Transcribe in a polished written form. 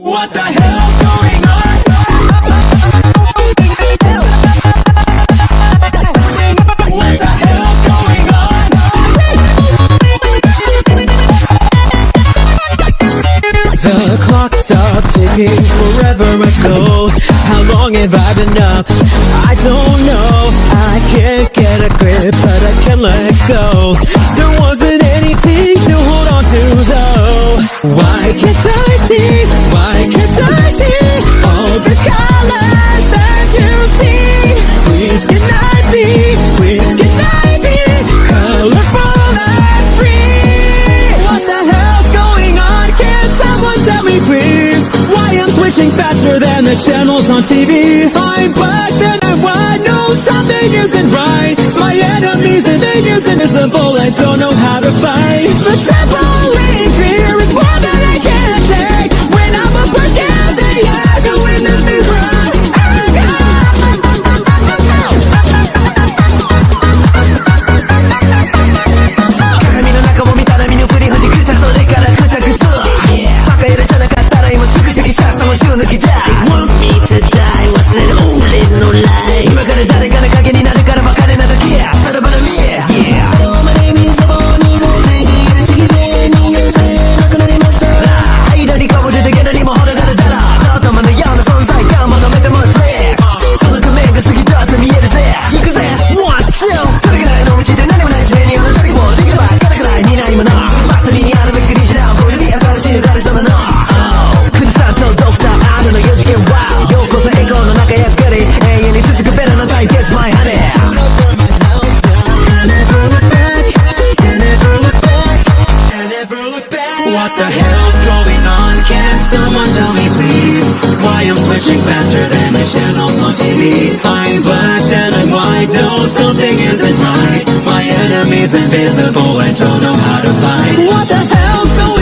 What the hell's going on? What the hell's going on? The clock stopped ticking forever ago. How long have I been up? I don't know. I can't get a grip, but I can't let go. There wasn't anything to hold on to though. Why can't I see? Why can't I see all the colors that you see? Please can I be? Please can I be colorful and free? What the hell's going on? Can someone tell me please? Why I'm switching faster than the channels on TV? I'm black then and white. No, something isn't right. My enemies and they is invisible. I don't know how to fight. The trampoline fear is more than I can take. When I'm up against the edge, in the mirror. What the hell's going on? Can someone tell me please? Why I'm switching faster than the channels on TV? I'm black then I'm white. No, something isn't right. My enemy's invisible. I don't know how to fight. What the hell's going on?